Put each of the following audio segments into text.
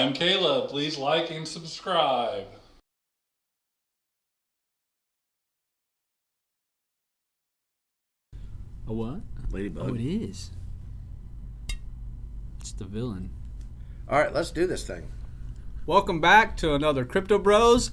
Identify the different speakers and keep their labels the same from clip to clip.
Speaker 1: I'm Caleb. Please like and subscribe.
Speaker 2: A what?
Speaker 3: Ladybug.
Speaker 2: Oh, it is. It's the villain.
Speaker 3: All right, let's do this thing.
Speaker 2: Welcome back to another Crypto Bros.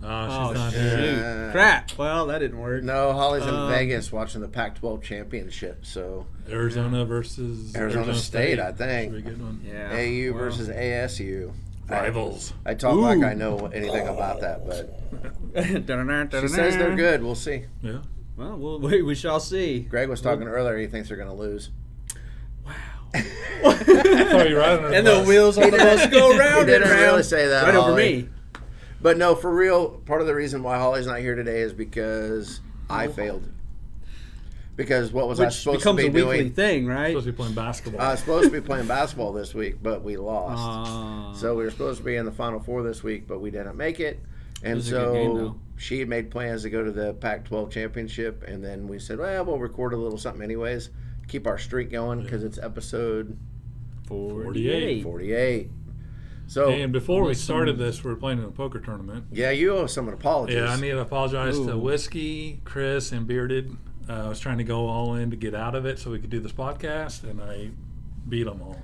Speaker 1: Oh, she's not
Speaker 2: shoot.
Speaker 1: here.
Speaker 2: Crap. Well, that didn't work.
Speaker 3: No, Holly's in Vegas watching the Pac-12 championship, so
Speaker 1: Arizona versus
Speaker 3: Arizona State, I think.
Speaker 1: Should be a good one.
Speaker 2: Yeah.
Speaker 3: AU
Speaker 2: well.
Speaker 3: versus ASU.
Speaker 1: Rivals.
Speaker 3: I talk like I know anything about that, but she says they're good. We'll see.
Speaker 1: Yeah.
Speaker 2: Well, we shall see.
Speaker 3: Greg was talking earlier. He thinks they're going to lose.
Speaker 1: I thought you were right under
Speaker 2: And the
Speaker 1: bus.
Speaker 2: wheels on the bus go round
Speaker 3: He
Speaker 2: and
Speaker 3: didn't
Speaker 2: round.
Speaker 3: really say that,
Speaker 2: Right over
Speaker 3: Holly.
Speaker 2: me.
Speaker 3: But no, for real, part of the reason why Holly's not here today is because I failed. Because what was I
Speaker 2: Which
Speaker 3: supposed to
Speaker 2: becomes
Speaker 3: be
Speaker 2: a weekly
Speaker 3: doing?
Speaker 2: thing, right?
Speaker 1: Supposed to be playing basketball.
Speaker 3: I was supposed to be playing basketball this week, but we lost. So we were supposed to be in the Final Four this week, but we didn't make it. And
Speaker 2: was a good game,
Speaker 3: so
Speaker 2: though.
Speaker 3: she had made plans to go to the Pac-12 championship, and then we said, well, we'll record a little something anyways, keep our streak going because it's episode
Speaker 1: 48.
Speaker 3: 48. So
Speaker 1: And before we started this, we were playing in a poker tournament.
Speaker 3: yeah, you owe some apologies.
Speaker 1: Yeah, I need to apologize to
Speaker 2: Ooh.
Speaker 1: Whiskey, Chris, and Bearded. I was trying to go all in to get out of it so we could do this podcast, and I beat them all.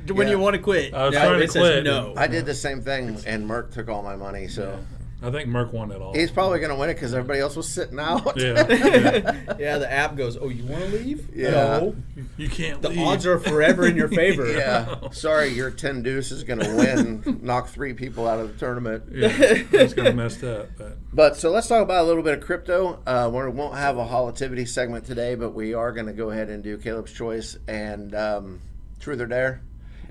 Speaker 2: When
Speaker 3: Yeah.
Speaker 2: you want to quit.
Speaker 1: I was
Speaker 2: No,
Speaker 1: trying to
Speaker 2: it says
Speaker 1: quit.
Speaker 2: no.
Speaker 3: I did the same thing, and Merck took all my money. So
Speaker 1: I think Merck won it all.
Speaker 3: he's probably going to win it because everybody else was sitting out.
Speaker 1: Yeah.
Speaker 2: Yeah, the app goes, oh, you want to leave?
Speaker 3: Yeah.
Speaker 2: No.
Speaker 1: You can't
Speaker 2: The
Speaker 1: leave.
Speaker 2: odds are forever in your favor.
Speaker 3: Yeah. Sorry, your 10 deuce is going to win, knock 3 people out of the tournament.
Speaker 1: Yeah, it's going to mess up.
Speaker 3: But so let's talk about a little bit of crypto. We won't have a holativity segment today, but we are going to go ahead and do Caleb's Choice and Truth or Dare,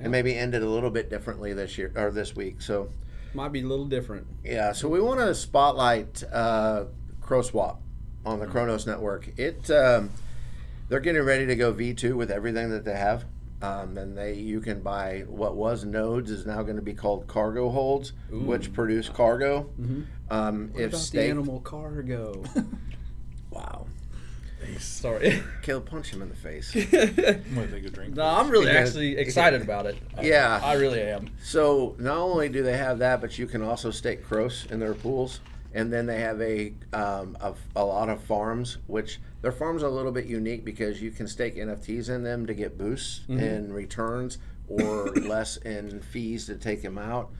Speaker 3: and maybe end it a little bit differently this year or this week. So
Speaker 2: Might be a little different.
Speaker 3: yeah, so we want to spotlight CroSwap on the Chronos network. They're getting ready to go V2 with everything that they have. And you can buy what was nodes is now going to be called cargo holds, which produce cargo.
Speaker 2: What
Speaker 3: If
Speaker 2: about the
Speaker 3: staked,
Speaker 2: animal cargo?
Speaker 3: wow,
Speaker 2: Sorry.
Speaker 3: Caleb, punch him in the face.
Speaker 1: I'm going to take a drink.
Speaker 2: No, I'm really
Speaker 3: Because-
Speaker 2: actually excited about it.
Speaker 3: Yeah.
Speaker 2: I really am.
Speaker 3: So not only do they have that, but you can also stake CROS in their pools, and then they have a lot of farms, which their farms are a little bit unique because you can stake NFTs in them to get boosts in returns or less in fees to take them out,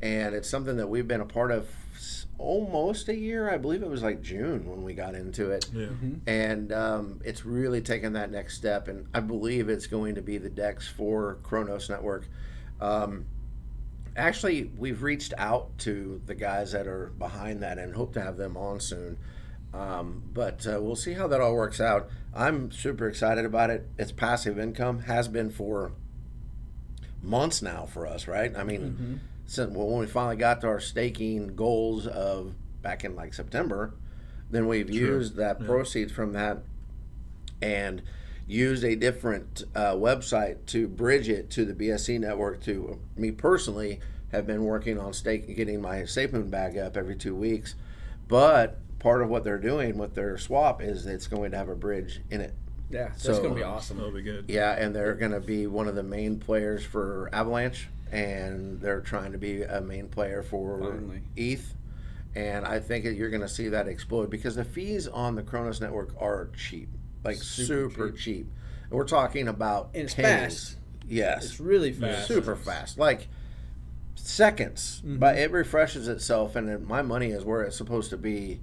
Speaker 3: and it's something that we've been a part of almost a year. I believe it was like June when we got into it.
Speaker 1: Yeah.
Speaker 3: And it's really taken that next step, and I believe it's going to be the DEX for Chronos Network. Actually, we've reached out to the guys that are behind that and hope to have them on soon. But we'll see how that all works out. I'm super excited about it. It's passive income, has been for months now for us, right? I mean, since when we finally got to our staking goals of back in like September, then we've used that proceeds from that and used a different website to bridge it to the BSC network. To me personally, have been working on getting my SafeMoon bag up every 2 weeks, but part of what they're doing with their swap is it's going to have a bridge in it.
Speaker 2: Yeah, that's
Speaker 3: So-
Speaker 2: going to be awesome.
Speaker 1: That'll be good.
Speaker 3: Yeah, and they're going to be one of the main players for Avalanche, and they're trying to be a main player for
Speaker 2: Finally.
Speaker 3: ETH. And I think that you're going to see that explode because the fees on the Chronos network are cheap, like super cheap. And we're talking about
Speaker 2: And it's
Speaker 3: pennies.
Speaker 2: fast.
Speaker 3: Yes,
Speaker 2: It's really fast.
Speaker 3: super fast, like seconds. But it refreshes itself, and my money is where it's supposed to be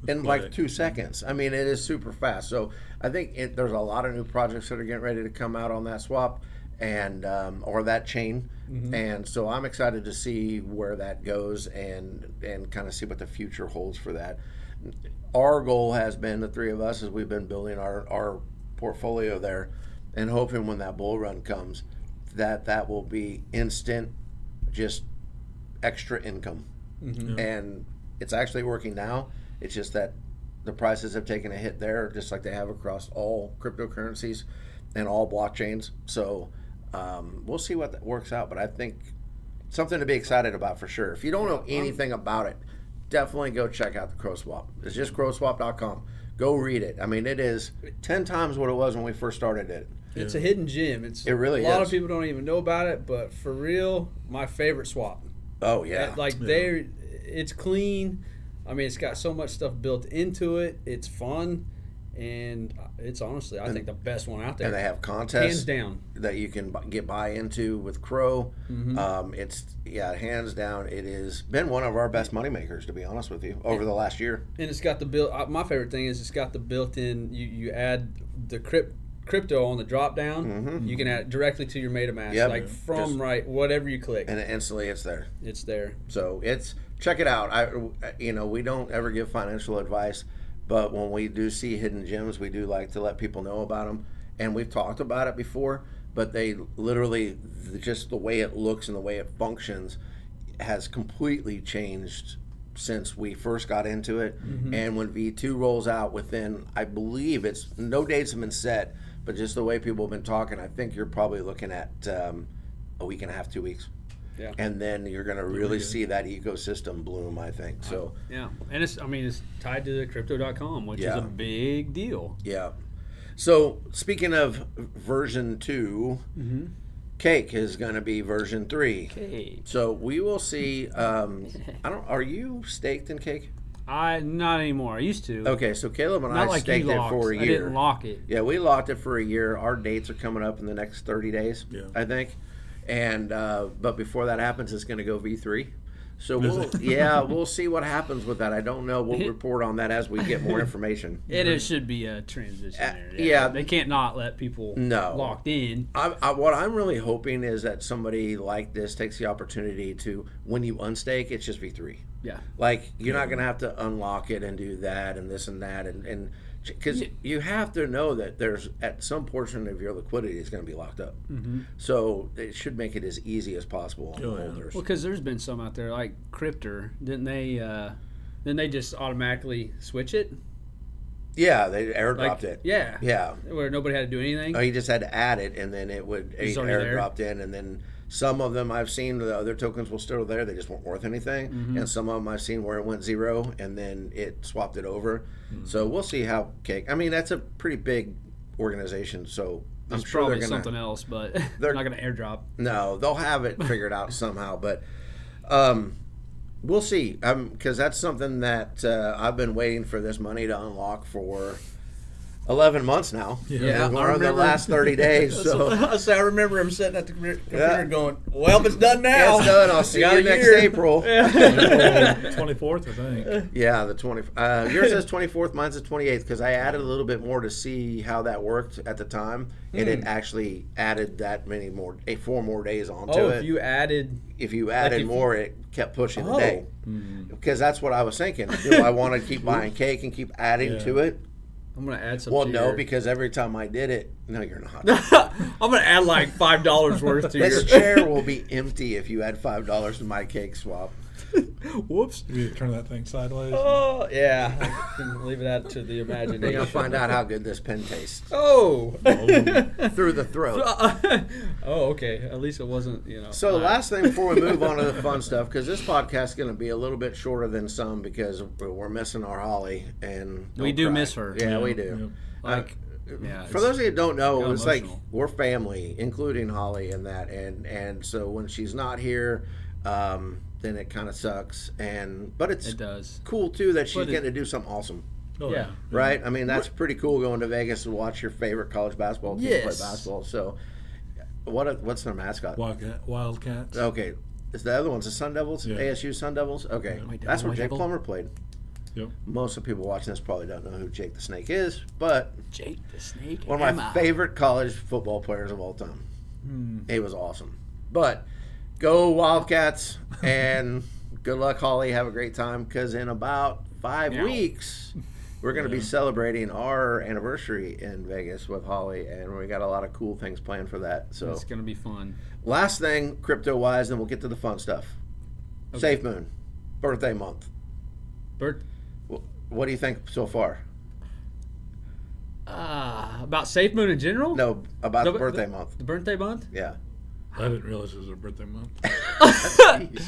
Speaker 3: in like
Speaker 1: quick.
Speaker 3: 2 seconds. I mean, it is super fast. So I think there's a lot of new projects that are getting ready to come out on that swap and or that chain. And so I'm excited to see where that goes and kind of see what the future holds for that. Our goal has been, the three of us, as we've been building our portfolio there and hoping when that bull run comes that will be instant, just extra income. And it's actually working now. It's just that the prices have taken a hit there, just like they have across all cryptocurrencies and all blockchains. So we'll see what that works out. But I think something to be excited about for sure. If you don't know anything about it, definitely go check out the CroSwap. It's just croswap.com. Go read it. I mean, it is 10 times what it was when we first started it.
Speaker 2: It's a hidden gem.
Speaker 3: It really
Speaker 2: a lot
Speaker 3: is.
Speaker 2: of people don't even know about it, but for real, my favorite swap.
Speaker 3: Oh yeah.
Speaker 2: It's clean. I mean, it's got so much stuff built into it. It's fun, and it's honestly, I think, the best one out there.
Speaker 3: And they have contests
Speaker 2: hands down
Speaker 3: that you can get buy into with Crow.
Speaker 2: Mm-hmm.
Speaker 3: Hands down, it has been one of our best money makers, to be honest with you, over the last year.
Speaker 2: And it's got the my favorite thing is it's got the built-in. You add the crypto on the drop down.
Speaker 3: Mm-hmm.
Speaker 2: You can add it directly to your MetaMask,
Speaker 3: Yep.
Speaker 2: whatever you click,
Speaker 3: And instantly it's there.
Speaker 2: it's there.
Speaker 3: So check it out. We don't ever give financial advice, but when we do see hidden gems, we do like to let people know about them. And we've talked about it before, but they literally, just the way it looks and the way it functions has completely changed since we first got into it.
Speaker 2: Mm-hmm.
Speaker 3: And when V2 rolls out within, I believe it's, no dates have been set, but just the way people have been talking, I think you're probably looking at a week and a half, 2 weeks.
Speaker 2: Yeah.
Speaker 3: And then you're going to really see that ecosystem bloom, I think. So
Speaker 2: Yeah, and it's tied to the crypto.com, which is
Speaker 3: Yeah.
Speaker 2: a big deal.
Speaker 3: yeah. So speaking of version 2, Cake is going to be version 3.
Speaker 2: Okay.
Speaker 3: So we will see. Are you staked in Cake?
Speaker 2: Not anymore. I used to.
Speaker 3: Okay, so Caleb and
Speaker 2: Not
Speaker 3: I
Speaker 2: like
Speaker 3: staked
Speaker 2: you
Speaker 3: it
Speaker 2: locked.
Speaker 3: for a year.
Speaker 2: I didn't lock it.
Speaker 3: Yeah, we locked it for a year. Our dates are coming up in the next 30 days,
Speaker 1: Yeah.
Speaker 3: I think. And but before that happens, it's going to go V3. So
Speaker 1: Is
Speaker 3: we'll see what happens with that. I don't know. We'll report on that as we get more information.
Speaker 2: And it should be a transition there.
Speaker 3: yeah.
Speaker 2: They can't not let people locked in.
Speaker 3: What I'm really hoping is that somebody like this takes the opportunity to, when you unstake, it's just V3.
Speaker 2: Yeah.
Speaker 3: Like, you're not going to have to unlock it and do that and this and that. And because you have to know that there's, at some portion of your liquidity is going to be locked up.
Speaker 2: Mm-hmm.
Speaker 3: So it should make it as easy as possible on the holders.
Speaker 2: Well, because there's been some out there like Cryptor. Didn't they just automatically switch it?
Speaker 3: Yeah, they airdropped it.
Speaker 2: Yeah.
Speaker 3: Yeah.
Speaker 2: Where nobody had to do anything.
Speaker 3: Oh, you just had to add it, and then it would airdropped in, and then some of them I've seen, the other tokens were still there, they just weren't worth anything, and some of them I've seen where it went 0 and then it swapped it over. So we'll see how Cake. I mean, that's a pretty big organization, so I'm
Speaker 2: It's
Speaker 3: sure
Speaker 2: probably
Speaker 3: they're gonna
Speaker 2: something else, but they're not going to airdrop.
Speaker 3: No, they'll have it figured out somehow, but we'll see. Because that's something that I've been waiting for this money to unlock for 11 months now.
Speaker 1: Yeah,
Speaker 3: We're in the last 30 days. So
Speaker 2: I remember him sitting at the computer going, well, it's done now.
Speaker 3: it's done. I'll see you next April.
Speaker 1: 24th, I think.
Speaker 3: Yeah, the 20. Yours says 24th. Mine's the 28th because I added a little bit more to see how that worked at the time, and it actually added that many more, 4 more days onto it.
Speaker 2: If you added
Speaker 3: More, it kept pushing the day. Because that's what I was thinking. Do I want to keep buying Cake and keep adding to it?
Speaker 2: I'm going to add something.
Speaker 3: Well,
Speaker 2: to
Speaker 3: no,
Speaker 2: your-
Speaker 3: because every time I did it, no, you're not.
Speaker 2: I'm going to add like $5 worth to
Speaker 3: This
Speaker 2: your.
Speaker 3: chair will be empty if you add $5 to my Cake swap.
Speaker 2: Whoops.
Speaker 1: You turn that thing sideways.
Speaker 2: Oh, yeah. I can leave it out to the imagination.
Speaker 3: You're going to find out how good this pen tastes.
Speaker 2: Oh.
Speaker 3: Through the throat.
Speaker 2: Oh, okay. At least it wasn't,
Speaker 3: So the last thing before we move on to the fun stuff, because this podcast is going to be a little bit shorter than some because we're missing our Holly. And
Speaker 2: We do miss her.
Speaker 3: Yeah, we do.
Speaker 2: Like,
Speaker 3: For those of you who don't know, it's like
Speaker 2: emotional.
Speaker 3: we're family, including Holly and that. And so when she's not here, then it kind of sucks. But it's
Speaker 2: it does.
Speaker 3: cool, too, that she's getting to do something awesome.
Speaker 1: Oh,
Speaker 2: Yeah.
Speaker 3: Right? I mean, that's pretty cool going to Vegas to watch your favorite college basketball team play
Speaker 2: Yes.
Speaker 3: basketball. So what's their mascot?
Speaker 1: Wildcats.
Speaker 3: Okay. Is the other one's the Sun Devils?
Speaker 1: Yeah.
Speaker 3: ASU Sun Devils? Okay.
Speaker 2: White
Speaker 3: That's
Speaker 2: Devil,
Speaker 3: where
Speaker 2: White
Speaker 3: Jake
Speaker 2: Devil.
Speaker 3: Plummer played.
Speaker 1: Yep.
Speaker 3: Most of the people watching this probably don't know who Jake the Snake is, but
Speaker 2: Jake the Snake.
Speaker 3: one of my favorite college football players of all time. He was awesome. But go Wildcats, and good luck, Holly. Have a great time, because in about 5 weeks, we're going to be celebrating our anniversary in Vegas with Holly, and we got a lot of cool things planned for that. So
Speaker 2: It's going to be fun.
Speaker 3: last thing, crypto-wise, then we'll get to the fun stuff. SafeMoon, birthday month. What do you think so far?
Speaker 2: About SafeMoon in general?
Speaker 3: No, about the birthday month.
Speaker 2: The birthday month?
Speaker 3: Yeah.
Speaker 1: I didn't realize it was her birthday month.
Speaker 3: Jeez.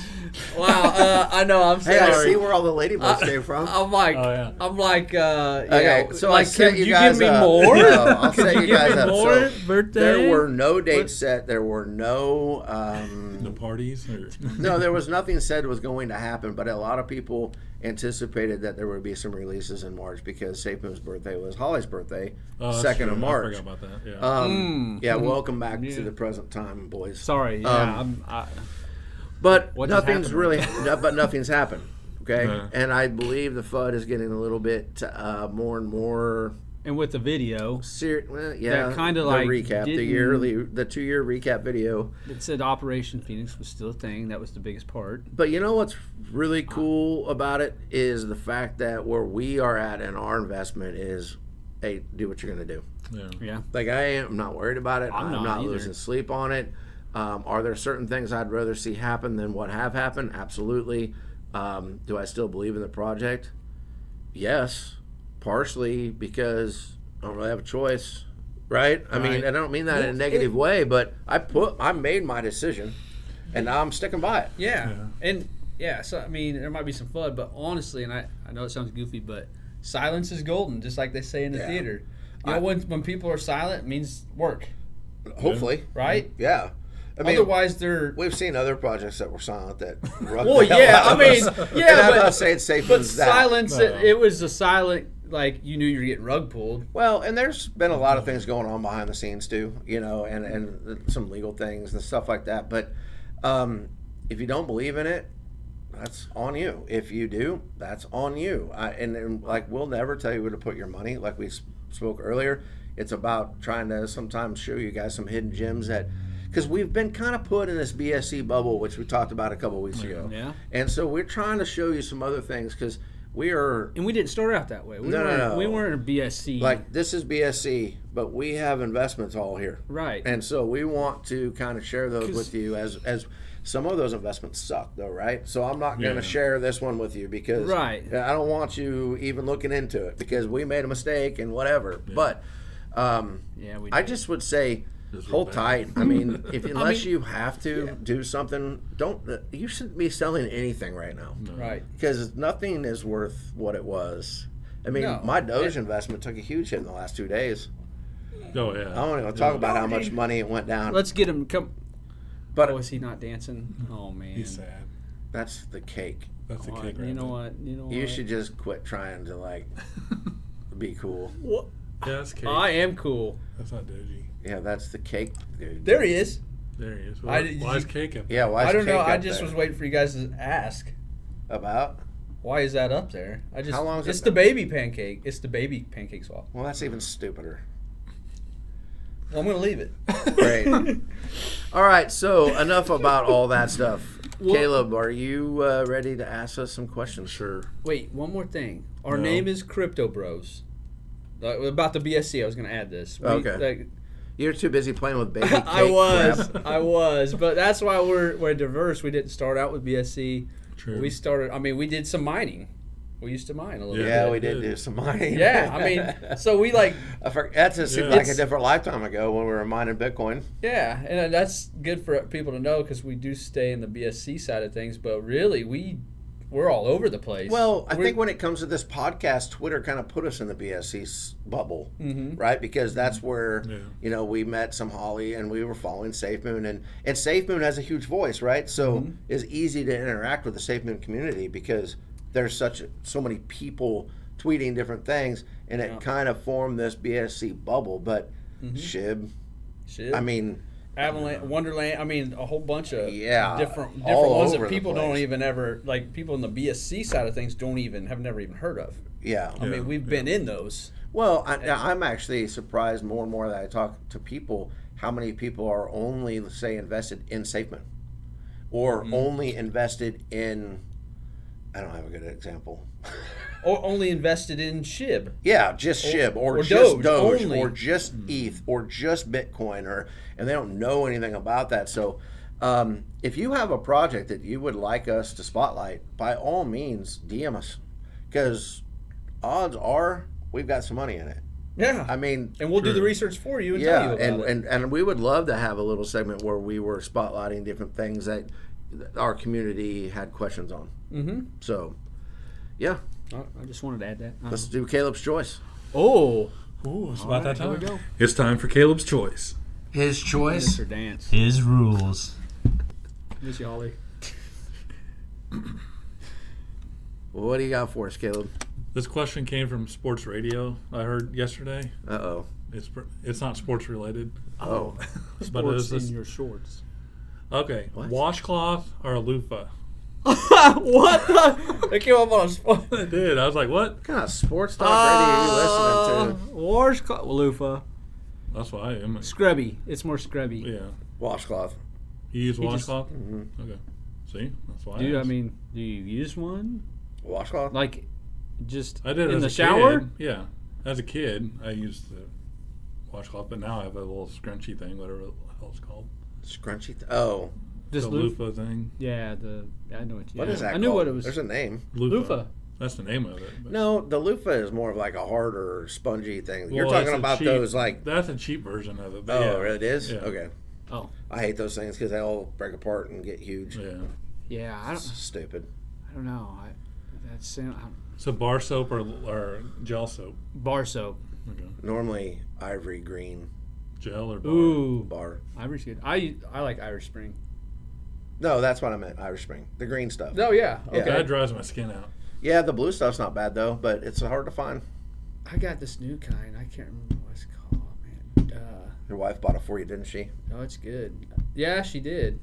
Speaker 2: Wow, I know. I'm
Speaker 3: Hey,
Speaker 2: sorry.
Speaker 3: I see where all the ladybugs came from.
Speaker 2: I'm like,
Speaker 1: Oh, yeah.
Speaker 3: Okay, so
Speaker 2: like,
Speaker 3: I set
Speaker 2: can
Speaker 3: you
Speaker 2: you
Speaker 3: guys
Speaker 2: give me
Speaker 3: up.
Speaker 2: more?
Speaker 3: No, I'll
Speaker 2: Could
Speaker 3: set
Speaker 2: you
Speaker 3: you
Speaker 2: give
Speaker 3: guys
Speaker 2: me
Speaker 3: up.
Speaker 2: more?
Speaker 3: So
Speaker 2: Birthday?
Speaker 3: there were no dates set. There were no.
Speaker 1: The parties? Or?
Speaker 3: No, there was nothing said was going to happen, but a lot of people anticipated that there would be some releases in March because SafeMoon's birthday was Holly's birthday,
Speaker 1: Oh, that's
Speaker 3: 2nd
Speaker 1: true.
Speaker 3: of March.
Speaker 1: I forgot about that. Yeah.
Speaker 3: Yeah, welcome back to the present time, boys.
Speaker 2: Sorry. Yeah.
Speaker 3: But
Speaker 2: What just
Speaker 3: nothing's
Speaker 2: happened?
Speaker 3: really, but nothing's happened. Okay,
Speaker 1: Yeah.
Speaker 3: and I believe the FUD is getting a little bit more and more.
Speaker 2: And with the video,
Speaker 3: Well, yeah,
Speaker 2: That kinda
Speaker 3: the
Speaker 2: like
Speaker 3: recap, the
Speaker 2: didn't-
Speaker 3: the 2-year recap video.
Speaker 2: it said Operation Phoenix was still a thing. That was the biggest part.
Speaker 3: But you know what's really cool about it is the fact that where we are at in our investment is, hey, do what you're gonna do.
Speaker 1: Yeah.
Speaker 2: Yeah.
Speaker 3: Like I'm not worried about it.
Speaker 2: I'm not either.
Speaker 3: losing sleep on it. Are there certain things I'd rather see happen than what have happened? Absolutely. Do I still believe in the project? Yes, partially because I don't really have a choice, right? I mean,
Speaker 1: Right.
Speaker 3: I don't mean that in a negative way, but I made my decision, and now I'm sticking by it.
Speaker 2: Yeah.
Speaker 1: Yeah.
Speaker 2: And yeah, so I mean, there might be some FUD, but honestly, and I know it sounds goofy, but silence is golden, just like they say in the
Speaker 3: Yeah.
Speaker 2: theater. You know, when people are silent, it means work,
Speaker 3: Hopefully,
Speaker 2: right?
Speaker 3: yeah. I mean,
Speaker 2: Otherwise, they're
Speaker 3: we've seen other projects that were silent that.
Speaker 2: well, yeah. I mean, yeah,
Speaker 3: and I'm
Speaker 2: but
Speaker 3: not saying safe
Speaker 2: but
Speaker 3: as that.
Speaker 2: silence.
Speaker 1: No.
Speaker 2: It was a silent, like you knew you were getting rug pulled.
Speaker 3: Well, and there's been a lot of things going on behind the scenes too, you know, and some legal things and stuff like that. But if you don't believe in it, that's on you. If you do, that's on you. And like we'll never tell you where to put your money. Like we spoke earlier, it's about trying to sometimes show you guys some hidden gems that. Because we've been kind of put in this BSC bubble, which we talked about a couple weeks ago.
Speaker 2: Yeah.
Speaker 3: And so we're trying to show you some other things because we are
Speaker 2: And we didn't start out that way.
Speaker 3: No.
Speaker 2: We weren't a BSC.
Speaker 3: like, this is BSC, but we have investments all here.
Speaker 2: right.
Speaker 3: And so we want to kind of share those with you as some of those investments suck though, right? So I'm not going to
Speaker 1: Yeah.
Speaker 3: share this one with you because
Speaker 2: Right.
Speaker 3: I don't want you even looking into it because we made a mistake and whatever. But
Speaker 2: yeah, we.
Speaker 3: I just would say
Speaker 1: Just
Speaker 3: hold
Speaker 1: look
Speaker 3: tight. I mean, unless
Speaker 2: mean,
Speaker 3: you have to do something, you shouldn't be selling anything right now
Speaker 2: right.
Speaker 3: because nothing is worth what it was. I mean,
Speaker 2: No.
Speaker 3: my Doge investment took a huge hit in the last 2 days.
Speaker 1: Oh, yeah.
Speaker 3: I don't even talk about how much money it went down.
Speaker 2: Let's get him. Come.
Speaker 3: But
Speaker 2: Oh, is he not dancing? Oh man.
Speaker 1: He's sad.
Speaker 3: that's the cake.
Speaker 1: That's the
Speaker 2: Oh,
Speaker 1: cake right
Speaker 2: you know
Speaker 1: there.
Speaker 2: what? You know
Speaker 3: You
Speaker 2: what?
Speaker 3: should just quit trying to like be cool.
Speaker 2: What?
Speaker 1: Yeah, that's cake.
Speaker 2: I am cool.
Speaker 1: That's not Doji.
Speaker 3: Yeah, that's the cake, dude.
Speaker 2: There he is.
Speaker 1: There he is.
Speaker 2: I-
Speaker 1: Why is cake up there?
Speaker 3: Yeah, why?
Speaker 2: I don't know.
Speaker 3: Cake
Speaker 2: I
Speaker 3: up
Speaker 2: just
Speaker 3: there?
Speaker 2: was waiting for you guys to ask.
Speaker 3: About.
Speaker 2: Why is that up there? I just.
Speaker 3: How long has
Speaker 2: It's
Speaker 3: it
Speaker 2: the
Speaker 3: been?
Speaker 2: baby pancake. It's the baby pancake swap.
Speaker 3: Well, that's even stupider.
Speaker 2: Well, I'm gonna leave it.
Speaker 3: Great. All right, so enough about all that stuff.
Speaker 2: Well-
Speaker 3: Caleb, are you ready to ask us some questions?
Speaker 1: Sure.
Speaker 2: Wait, one more thing. Our
Speaker 1: No.
Speaker 2: name is Crypto Bros. About the BSC, I was gonna add this.
Speaker 3: Okay. You're too busy playing with baby cake.
Speaker 2: I was,
Speaker 3: crap.
Speaker 2: I was, but that's why we're diverse. We didn't start out with BSC.
Speaker 1: True.
Speaker 2: We started. I mean, we did some mining. We used to mine a little
Speaker 3: Yeah,
Speaker 2: bit.
Speaker 3: we did do some mining.
Speaker 2: Yeah, I mean, so we like,
Speaker 3: That just seems
Speaker 1: Yeah.
Speaker 3: like a different lifetime ago when we were mining Bitcoin.
Speaker 2: yeah, and that's good for people to know because we do stay in the BSC side of things. But really, we're all over the place.
Speaker 3: Well, I think when it comes to this podcast, Twitter kind of put us in the BSC bubble, right? Because that's where we met some Holly and we were following SafeMoon, and SafeMoon has a huge voice, right? So it's easy to interact with the SafeMoon community because there's so many people tweeting different things, and it kind of formed this BSC bubble. But shib,
Speaker 2: shit.
Speaker 3: I mean.
Speaker 2: Avalanche, Wonderland. I mean, a whole bunch of different
Speaker 3: all
Speaker 2: ones
Speaker 3: over
Speaker 2: that
Speaker 3: the
Speaker 2: people don't
Speaker 3: place.
Speaker 2: even ever like. People in the BSC side of things have never even heard of.
Speaker 3: Yeah.
Speaker 2: I mean, we've been in those.
Speaker 3: Well, I'm actually surprised more and more that I talk to people how many people are only, let's say, invested in SafeMoon or only invested in, I don't have a good example.
Speaker 2: Or only invested in SHIB.
Speaker 3: Yeah, just SHIB or just
Speaker 2: Doge
Speaker 3: Doge
Speaker 2: only.
Speaker 3: or just ETH or just Bitcoin and they don't know anything about that. So if you have a project that you would like us to spotlight, by all means, DM us because odds are we've got some money in it.
Speaker 2: Yeah.
Speaker 3: I mean,
Speaker 2: and we'll do the research for you and tell you about it.
Speaker 3: and we would love to have a little segment where we were spotlighting different things that our community had questions on.
Speaker 2: Mm-hmm.
Speaker 3: So, yeah,
Speaker 2: I just wanted to add that.
Speaker 3: let's do Caleb's choice.
Speaker 2: Oh,
Speaker 1: Ooh, it's
Speaker 2: All
Speaker 1: about
Speaker 2: right,
Speaker 1: that
Speaker 2: here we
Speaker 1: time.
Speaker 2: go.
Speaker 1: It's time for Caleb's choice.
Speaker 3: His choice.
Speaker 2: Mr. Dance.
Speaker 4: His rules.
Speaker 2: Miss you, Holly.
Speaker 3: What do you got for us, Caleb?
Speaker 1: This question came from sports radio. I heard yesterday.
Speaker 3: Uh-oh.
Speaker 1: It's not sports related.
Speaker 3: Oh.
Speaker 1: But it was
Speaker 2: Sports
Speaker 1: this,
Speaker 2: in your shorts.
Speaker 1: okay,
Speaker 3: What?
Speaker 1: washcloth or a loofah?
Speaker 2: What the? It came up on a spot.
Speaker 1: I did. I was like, what?
Speaker 3: What kind of sports talk radio are you listening to?
Speaker 2: Washcloth. Loofah.
Speaker 1: That's why I am.
Speaker 2: Scrubby. It's more scrubby.
Speaker 1: Yeah.
Speaker 3: Washcloth.
Speaker 1: You use
Speaker 2: He just-
Speaker 1: washcloth?
Speaker 3: Mm-hmm.
Speaker 1: Okay. See? That's why
Speaker 2: Dude, I
Speaker 1: asked.
Speaker 2: mean, do you use one?
Speaker 3: Washcloth?
Speaker 2: Like, just
Speaker 1: I did
Speaker 2: in
Speaker 1: as
Speaker 2: the
Speaker 1: a
Speaker 2: shower?
Speaker 1: Kid. Yeah. As a kid, I used the washcloth, but now I have a little scrunchy thing, whatever the hell it's called.
Speaker 3: Scrunchy. Oh.
Speaker 2: Just
Speaker 1: The loofah thing.
Speaker 2: Yeah, I know what you
Speaker 3: What is that
Speaker 2: I knew
Speaker 3: called?
Speaker 2: what it was.
Speaker 3: There's a name.
Speaker 2: Loofah.
Speaker 1: That's the name of it. But
Speaker 3: No, the loofah is more of like a harder, spongy thing. You're
Speaker 1: Well,
Speaker 3: talking
Speaker 1: that's a
Speaker 3: about
Speaker 1: cheap-
Speaker 3: those like...
Speaker 1: That's a cheap version of it. But
Speaker 3: Oh,
Speaker 1: yeah.
Speaker 3: it is?
Speaker 1: Yeah.
Speaker 3: Okay.
Speaker 2: Oh.
Speaker 3: I hate those things because they all break apart and get huge.
Speaker 1: Yeah.
Speaker 2: Yeah, I
Speaker 3: Stupid.
Speaker 2: don't know.
Speaker 1: So bar soap or gel soap?
Speaker 2: Bar soap.
Speaker 1: Okay.
Speaker 3: Normally ivory green
Speaker 1: Gel or bar?
Speaker 2: Ooh.
Speaker 3: bar.
Speaker 2: Irish good. I like Irish Spring.
Speaker 3: No, that's what I meant. Irish Spring. The green stuff.
Speaker 2: Oh, yeah.
Speaker 3: Yeah.
Speaker 2: Okay.
Speaker 1: That dries my skin out.
Speaker 3: Yeah, the blue stuff's not bad though, but it's hard to find.
Speaker 2: I got this new kind. I can't remember what it's called, man.
Speaker 3: Your wife bought it for you, didn't she?
Speaker 2: Oh, it's good. Yeah, she did.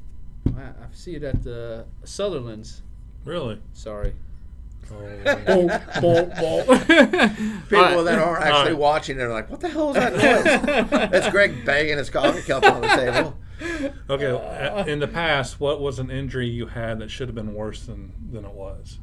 Speaker 2: I see it at the Sutherland's.
Speaker 1: Really?
Speaker 2: Sorry.
Speaker 1: Oh.
Speaker 3: People that aren't actually watching it are like, what the hell is that noise? That's Greg banging his coffee cup on the table.
Speaker 1: Okay. In the past, what was an injury you had that should have been worse than it was?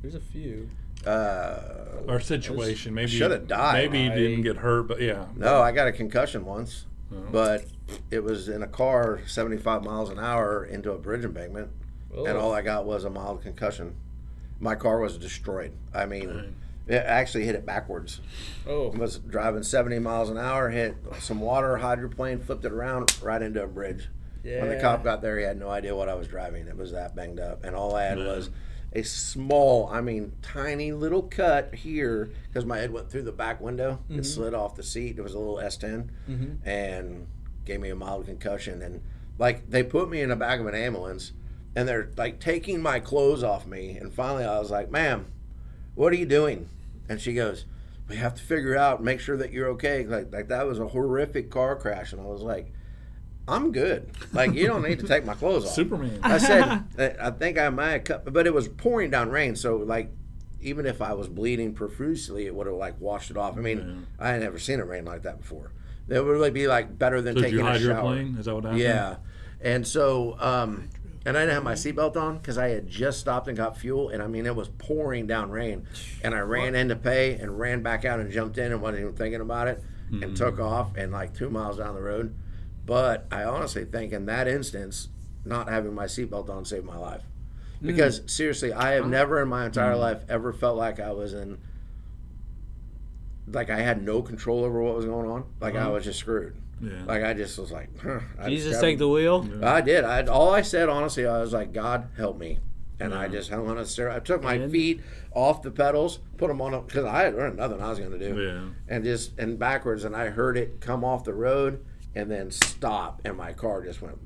Speaker 2: There's a few.
Speaker 1: Or situation. Maybe
Speaker 3: Should have died.
Speaker 1: Maybe you didn't get hurt, but yeah.
Speaker 3: No, I got a concussion once,
Speaker 1: Oh.
Speaker 3: but it was in a car 75 miles an hour into a bridge embankment, and all I got was a mild concussion. My car was destroyed. I mean,
Speaker 1: Dang.
Speaker 3: it actually hit it backwards.
Speaker 2: Oh.
Speaker 3: I was driving 70 miles an hour, hit some water, hydroplane, flipped it around right into a bridge.
Speaker 2: Yeah.
Speaker 3: When the cop got there, he had no idea what I was driving. It was that banged up. And all I had
Speaker 1: Man.
Speaker 3: was a small, tiny little cut here because my head went through the back window. It slid off the seat. It was a little S10 and gave me a mild concussion. And, they put me in the back of an ambulance and they're, taking my clothes off me. And finally I was like, ma'am, what are you doing? And she goes, we have to figure out, make sure that you're okay. Like that was a horrific car crash. And I was like, I'm good. You don't need to take my clothes off.
Speaker 1: Superman.
Speaker 3: I said, I think I might have cut, but it was pouring down rain. So even if I was bleeding profusely, it would have washed it off. I mean, I had never seen it rain like that before. It would really be better than
Speaker 1: So did
Speaker 3: taking
Speaker 1: you
Speaker 3: a
Speaker 1: hide your
Speaker 3: shower.
Speaker 1: plane? Is that what happened?
Speaker 3: Yeah. And so, and I didn't have my seatbelt on because I had just stopped and got fuel. And it was pouring down rain. And I ran in to pay and ran back out and jumped in and wasn't even thinking about it and took off and 2 miles down the road. But I honestly think in that instance, not having my seatbelt on saved my life. Because seriously, I have never in my entire life ever felt like I was in, I had no control over what was going on. I was just screwed.
Speaker 1: Yeah.
Speaker 3: I just was like, huh.
Speaker 2: Jesus, take the wheel.
Speaker 3: I did. All I said, honestly, I was like, God, help me. And I just hung on a stair. I took my feet off the pedals, put them on, because I had nothing I was going to do.
Speaker 1: Yeah.
Speaker 3: And backwards, and I heard it come off the road and then stop, and my car just went.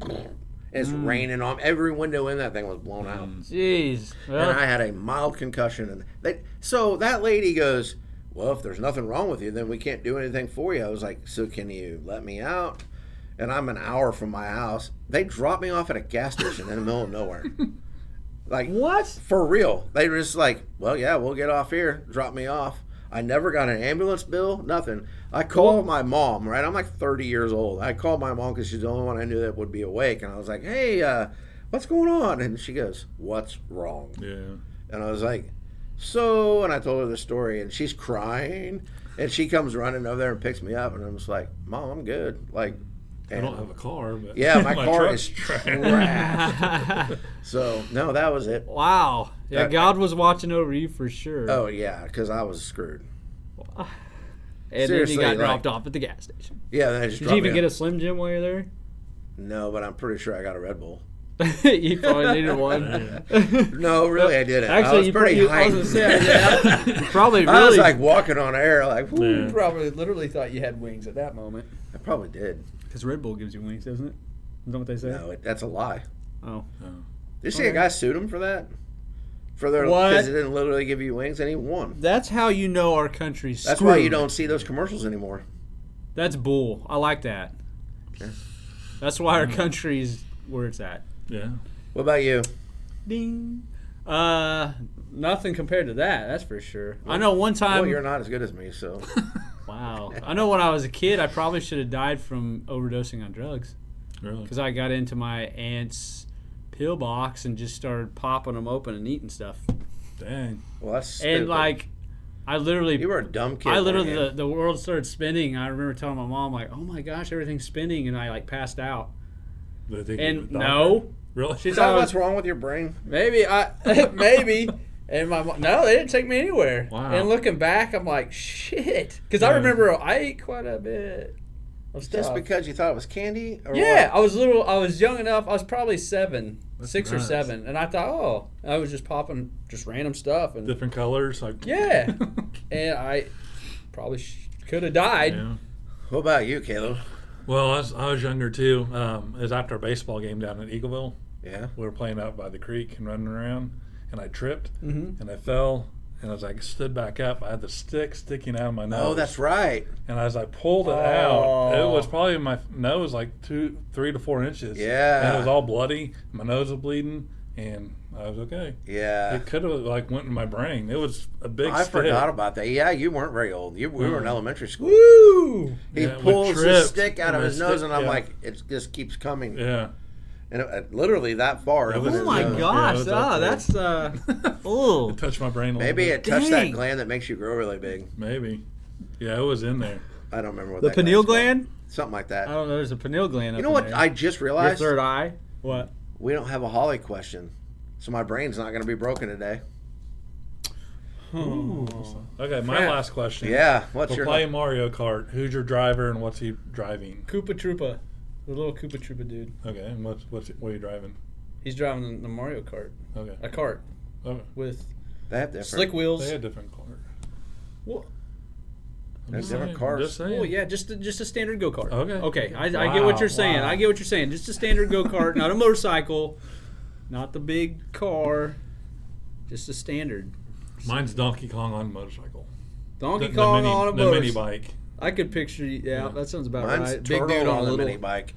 Speaker 3: It's raining on. Every window in that thing was blown out.
Speaker 2: Jeez.
Speaker 3: And I had a mild concussion. And so that lady goes, well, if there's nothing wrong with you, then we can't do anything for you. I was like, so can you let me out? And I'm an hour from my house. They dropped me off at a gas station in the middle of nowhere.
Speaker 2: What?
Speaker 3: For real. They were just like, well, yeah, we'll get off here. Drop me off. I never got an ambulance bill, nothing. I called my mom, right? I'm 30 years old. I called my mom because she's the only one I knew that would be awake. And I was like, hey, what's going on? And she goes, what's wrong?
Speaker 1: Yeah.
Speaker 3: And I was like, and I told her the story, and she's crying. And she comes running over there and picks me up. And I'm just like, Mom, I'm good.
Speaker 1: I don't have a car, but
Speaker 3: Yeah, my car
Speaker 1: truck's
Speaker 3: is trashed. So, no, that was it.
Speaker 2: Wow. Yeah, God was watching over you for sure.
Speaker 3: Oh, yeah, because I was screwed.
Speaker 2: And
Speaker 3: seriously,
Speaker 2: then you got dropped off at the gas station.
Speaker 3: Yeah, then I just
Speaker 2: Did you even get a Slim Jim while you're there?
Speaker 3: No, but I'm pretty sure I got a Red Bull.
Speaker 2: You probably needed one.
Speaker 3: No, really, I didn't.
Speaker 2: Actually,
Speaker 3: I was pretty
Speaker 2: I was
Speaker 3: hyped.
Speaker 2: gonna say, yeah, you probably
Speaker 3: I was
Speaker 2: really,
Speaker 3: like walking on air, like, whoo.
Speaker 1: Yeah.
Speaker 2: probably literally thought you had wings at that moment.
Speaker 3: I probably did.
Speaker 2: Because Red Bull gives you wings, doesn't it? Is that what they say?
Speaker 3: No, that's a lie.
Speaker 2: Oh.
Speaker 1: Oh.
Speaker 3: Did you see a guy sued him for that?
Speaker 2: What?
Speaker 3: Because it didn't literally give you wings, and he won.
Speaker 2: That's how you know our country's
Speaker 3: That's
Speaker 2: screwed.
Speaker 3: why you don't see those commercials anymore.
Speaker 2: That's bull. I like that.
Speaker 3: Okay.
Speaker 2: That's why our country's where it's at.
Speaker 1: Yeah.
Speaker 3: What about you?
Speaker 2: Ding. Nothing compared to that. That's for sure. I know one time.
Speaker 3: Well, you're not as good as me, so.
Speaker 2: Wow. I know when I was a kid, I probably should have died from overdosing on drugs
Speaker 1: Really?
Speaker 2: because I got into my aunt's pill box and just started popping them open and eating stuff.
Speaker 1: Dang.
Speaker 3: Well, that's stupid.
Speaker 2: And like, I literally.
Speaker 3: You were a dumb kid.
Speaker 2: I literally,
Speaker 3: weren't you?
Speaker 2: the world started spinning. I remember telling my mom, like, oh my gosh, everything's spinning. And I, like, passed out.
Speaker 1: Did they take you
Speaker 2: And
Speaker 1: to the doctor?
Speaker 2: no.
Speaker 1: Really?
Speaker 2: She
Speaker 3: Is that
Speaker 2: thought I
Speaker 3: what's
Speaker 2: was,
Speaker 3: wrong with your brain?
Speaker 2: maybe. Maybe. And my mom, no, they didn't take me anywhere.
Speaker 1: Wow.
Speaker 2: And looking back, I'm like, shit. Because I
Speaker 1: Yeah.
Speaker 2: remember I ate quite a bit of stuff.
Speaker 3: Just because you thought it was candy? Or
Speaker 2: Yeah,
Speaker 3: what?
Speaker 2: I was young enough. I was probably 6 or
Speaker 1: nice.
Speaker 2: 7. And I thought, oh, I was just popping just random stuff. And
Speaker 1: Different colors? Like
Speaker 2: yeah. And I probably could have died.
Speaker 1: Yeah.
Speaker 3: What about you, Caleb?
Speaker 1: Well, I was younger too. It was after a baseball game down in Eagleville.
Speaker 3: Yeah.
Speaker 1: We were playing out by the creek and running around, and I tripped
Speaker 2: Mm-hmm.
Speaker 1: and I fell. And as I stood back up, I had the stick sticking out of my nose.
Speaker 3: Oh, that's right.
Speaker 1: And as I pulled it out, it was probably in my nose like 3 to 4 inches.
Speaker 3: Yeah.
Speaker 1: And it was all bloody. My nose was bleeding, and I was okay.
Speaker 3: Yeah.
Speaker 1: It could have like went in my brain. It was a big
Speaker 3: I
Speaker 1: stick.
Speaker 3: forgot about that. Yeah, you weren't very old. We were in elementary school.
Speaker 2: Woo!
Speaker 3: He
Speaker 1: Yeah, we
Speaker 3: pulls his
Speaker 1: tripped,
Speaker 3: stick out of
Speaker 1: and
Speaker 3: his
Speaker 1: the
Speaker 3: nose,
Speaker 1: stick-
Speaker 3: and I'm
Speaker 1: yeah.
Speaker 3: like, it just keeps coming.
Speaker 1: Yeah.
Speaker 3: And it, literally that far.
Speaker 1: It
Speaker 3: up
Speaker 1: was-
Speaker 3: in
Speaker 2: Oh
Speaker 3: his
Speaker 2: my
Speaker 3: nose.
Speaker 2: gosh!
Speaker 1: it was up there.
Speaker 2: That's oh.
Speaker 1: It touched my brain a
Speaker 3: Maybe
Speaker 1: little
Speaker 3: it
Speaker 1: bit.
Speaker 3: touched that
Speaker 2: Dang.
Speaker 3: gland that makes you grow really big.
Speaker 1: Maybe. Yeah, it was in there.
Speaker 3: I don't remember what
Speaker 2: The
Speaker 3: that
Speaker 2: pineal
Speaker 3: gland's
Speaker 2: gland?
Speaker 3: called. Something like
Speaker 2: I
Speaker 3: that.
Speaker 2: don't know. There's a pineal gland.
Speaker 3: You
Speaker 2: up
Speaker 3: know
Speaker 2: in
Speaker 3: what?
Speaker 2: there.
Speaker 3: I just
Speaker 2: Your
Speaker 3: realized
Speaker 2: third eye. What?
Speaker 3: we don't have a Holly question, so my brain's not going to be broken today.
Speaker 1: Ooh. Okay, my
Speaker 2: Crap.
Speaker 1: last question.
Speaker 3: Yeah. What's
Speaker 1: We're
Speaker 3: your?
Speaker 1: playing Mario Kart. Who's your driver and what's he driving?
Speaker 2: Koopa Troopa, the little Koopa Troopa dude.
Speaker 1: Okay, and what are you driving?
Speaker 2: He's driving the Mario Kart,
Speaker 1: Okay.
Speaker 2: a cart
Speaker 1: Okay.
Speaker 2: with
Speaker 3: They have different.
Speaker 2: slick wheels.
Speaker 1: They had different cars.
Speaker 2: Well,
Speaker 1: I'm
Speaker 3: There's
Speaker 1: just
Speaker 3: different
Speaker 1: saying,
Speaker 3: cars.
Speaker 1: Just saying.
Speaker 2: well, yeah, just a standard go kart.
Speaker 1: Okay.
Speaker 2: Okay, I get what you're saying.
Speaker 1: Wow.
Speaker 2: I get what you're saying. Just a standard go kart, not a motorcycle, not the big car, just a standard.
Speaker 1: Mine's Donkey Kong on a motorcycle.
Speaker 2: Donkey
Speaker 1: The
Speaker 2: Kong
Speaker 1: mini,
Speaker 2: on a
Speaker 1: the mini
Speaker 2: motorcycle.
Speaker 1: bike.
Speaker 2: I could picture. Yeah,
Speaker 1: Yeah.
Speaker 2: that sounds about
Speaker 3: Mine's
Speaker 2: right.
Speaker 3: Turtle
Speaker 2: Big dude on a
Speaker 3: the
Speaker 2: little
Speaker 3: mini bike.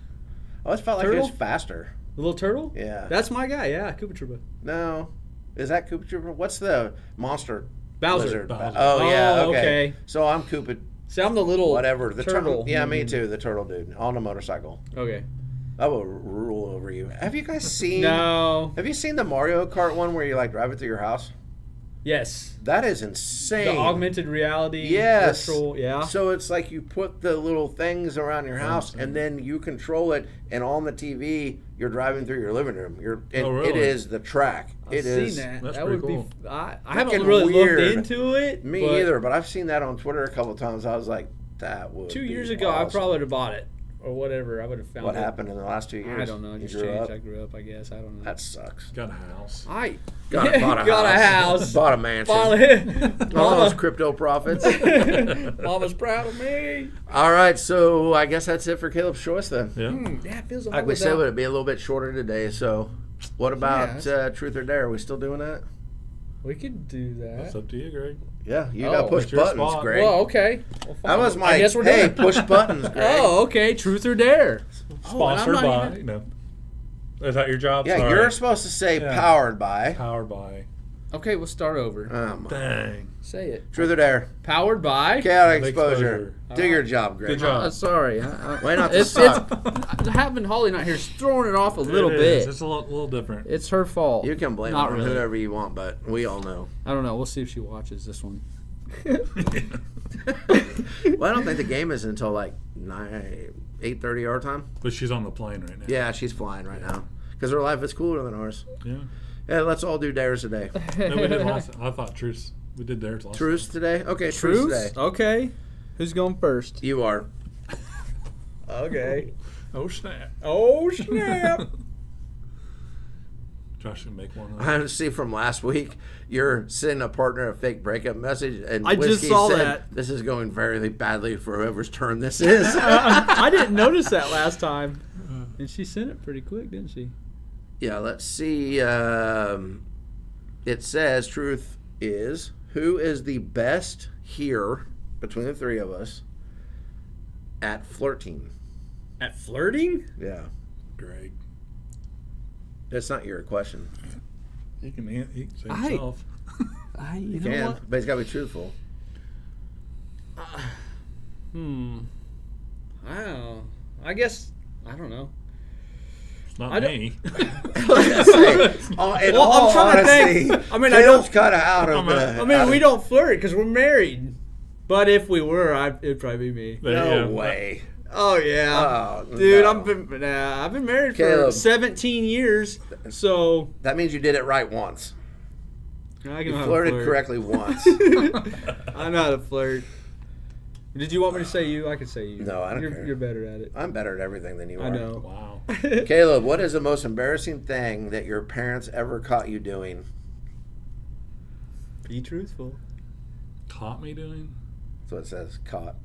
Speaker 3: I always felt like it
Speaker 2: Turtle?
Speaker 3: was faster.
Speaker 2: little turtle.
Speaker 3: Yeah.
Speaker 2: That's my guy. Yeah, Koopa Troopa.
Speaker 3: No. Is that Koopa Troopa? What's the monster?
Speaker 2: Bowser.
Speaker 3: Lizard?
Speaker 1: Bowser.
Speaker 3: Oh, yeah.
Speaker 2: Oh,
Speaker 3: Okay.
Speaker 2: okay.
Speaker 3: So I'm Koopa.
Speaker 2: See, I'm the little
Speaker 3: Whatever. The
Speaker 2: turtle.
Speaker 3: Yeah, me too. The turtle dude on a motorcycle.
Speaker 2: Okay.
Speaker 3: I will rule over you. Have you guys seen?
Speaker 2: No.
Speaker 3: Have you seen the Mario Kart one where you like drive it through your house?
Speaker 2: Yes.
Speaker 3: That is insane.
Speaker 2: The augmented reality.
Speaker 3: Yes.
Speaker 2: Virtual. Yeah.
Speaker 3: So it's like you put the little things around your house, and then you control it, and on the TV, you're driving through your living room.
Speaker 1: Oh, really?
Speaker 3: It is the track.
Speaker 2: I've
Speaker 3: It
Speaker 2: seen
Speaker 3: is.
Speaker 2: that.
Speaker 1: That's
Speaker 2: That
Speaker 1: pretty
Speaker 2: would
Speaker 1: cool.
Speaker 2: be. I haven't
Speaker 3: Freaking
Speaker 2: really
Speaker 3: weird.
Speaker 2: looked into it.
Speaker 3: Me
Speaker 2: but
Speaker 3: either, but I've seen that on Twitter a couple of times. I was like, that would.
Speaker 2: 2
Speaker 3: be
Speaker 2: years ago, I
Speaker 3: awesome.
Speaker 2: probably would have bought it or whatever. I would have found
Speaker 3: What
Speaker 2: it.
Speaker 3: happened in the last 2 years?
Speaker 2: I don't know. It
Speaker 3: You
Speaker 2: just
Speaker 3: grew
Speaker 2: changed.
Speaker 3: up?
Speaker 2: I grew up. I guess. I don't know.
Speaker 3: That sucks.
Speaker 1: Got a house.
Speaker 2: I
Speaker 3: Bought a
Speaker 2: got a house.
Speaker 3: Bought a mansion.
Speaker 2: Bought a-
Speaker 3: All those
Speaker 2: Mama,
Speaker 3: crypto profits.
Speaker 2: Mama's proud of me.
Speaker 3: All right, so I guess that's it for Caleb's choice then.
Speaker 1: Yeah.
Speaker 2: Yeah, it feels
Speaker 3: Like we said, it'd be a little bit shorter today. So, what about
Speaker 2: Yeah,
Speaker 3: Truth or Dare? Are we still doing that?
Speaker 2: we could do
Speaker 1: That's
Speaker 2: that.
Speaker 1: up to you, Greg.
Speaker 3: Yeah, you
Speaker 2: Oh.
Speaker 3: got to push
Speaker 1: It's your
Speaker 3: buttons,
Speaker 1: spot.
Speaker 3: Greg.
Speaker 2: Well, okay. Well,
Speaker 3: that
Speaker 2: fine.
Speaker 3: was my.
Speaker 2: I guess we're
Speaker 3: hey,
Speaker 2: doing.
Speaker 3: push buttons, Greg.
Speaker 2: Oh, okay. Truth or dare.
Speaker 1: Sponsored
Speaker 2: I'm not
Speaker 1: by.
Speaker 2: even-
Speaker 1: No. Is that your job?
Speaker 3: Yeah,
Speaker 1: Sorry.
Speaker 3: you're supposed to say
Speaker 1: Yeah.
Speaker 3: powered by.
Speaker 1: Powered by.
Speaker 2: Okay, we'll start over.
Speaker 3: My.
Speaker 1: Dang.
Speaker 2: Say it.
Speaker 3: Truth or Dare?
Speaker 2: Powered by.
Speaker 3: Chaotic
Speaker 1: Big
Speaker 3: exposure.
Speaker 1: exposure.
Speaker 3: Do your job, Greg.
Speaker 1: Good job.
Speaker 2: Sorry.
Speaker 3: Why not to
Speaker 2: It's
Speaker 3: suck?
Speaker 2: having Holly not here is throwing it off a little
Speaker 1: It is.
Speaker 2: bit.
Speaker 1: It's a little different.
Speaker 2: It's her fault.
Speaker 3: You can blame
Speaker 2: Not
Speaker 3: it on
Speaker 2: really.
Speaker 3: whoever you want, but we all know.
Speaker 2: I don't know. We'll see if she watches this one.
Speaker 3: Well, I don't think the game is until like 8:30 our time.
Speaker 1: But she's on the plane right now.
Speaker 3: Yeah, she's flying right now because her life is cooler than ours.
Speaker 1: Yeah.
Speaker 3: Yeah, let's all do dares today.
Speaker 1: No, we did last. I thought truce. We did theirs last.
Speaker 3: Truce today? Okay, truce
Speaker 2: Truce?
Speaker 3: today.
Speaker 2: Okay. Who's going first?
Speaker 3: You are.
Speaker 2: Okay.
Speaker 1: Oh, snap.
Speaker 2: Oh, snap.
Speaker 1: Josh can make one of
Speaker 3: I
Speaker 1: those.
Speaker 3: see from last week, you're sending a partner a fake breakup message, and
Speaker 2: I just
Speaker 3: Whiskey
Speaker 2: saw
Speaker 3: said,
Speaker 2: that.
Speaker 3: "This is going very badly for whoever's turn this is."
Speaker 2: I didn't notice that last time. And she sent it pretty quick, didn't she?
Speaker 3: Yeah, let's see. It says, "Truth is, who is the best here between the three of us at flirting?"
Speaker 2: At flirting?
Speaker 3: Yeah,
Speaker 1: Greg.
Speaker 3: that's not your question.
Speaker 1: He can say
Speaker 2: I-
Speaker 1: himself.
Speaker 2: You
Speaker 3: You
Speaker 2: know
Speaker 3: can,
Speaker 2: what?
Speaker 3: but he's got to be truthful.
Speaker 2: I guess, I don't know.
Speaker 1: It's not
Speaker 2: I don't-
Speaker 1: me.
Speaker 3: In
Speaker 2: Well,
Speaker 3: all
Speaker 2: I'm trying to
Speaker 3: honesty,
Speaker 2: think. I mean, I
Speaker 3: Caleb's
Speaker 2: don't.
Speaker 3: cut out of
Speaker 1: I'm
Speaker 3: the.
Speaker 1: a-
Speaker 2: I mean,
Speaker 3: out
Speaker 2: we
Speaker 3: of-
Speaker 2: don't flirt because we're married. But if we were, it'd probably be me.
Speaker 1: But,
Speaker 3: No
Speaker 1: yeah,
Speaker 3: way.
Speaker 2: Oh yeah,
Speaker 3: Oh,
Speaker 2: dude,
Speaker 3: no.
Speaker 2: I've been married for
Speaker 3: Caleb.
Speaker 2: 17 years, so
Speaker 3: That means you did it right once.
Speaker 2: I can
Speaker 3: You
Speaker 2: know how
Speaker 3: flirted
Speaker 2: to flirt.
Speaker 3: correctly once.
Speaker 2: I know how to flirt. Did you want me to say you? I could say you.
Speaker 3: No, I don't
Speaker 2: you're,
Speaker 3: care.
Speaker 2: You're better at it.
Speaker 3: I'm better at everything than you are.
Speaker 2: I know.
Speaker 1: Wow.
Speaker 3: Caleb, what is the most embarrassing thing that your parents ever caught you doing?
Speaker 2: Be truthful.
Speaker 1: Caught me doing?
Speaker 3: That's what it says. Caught.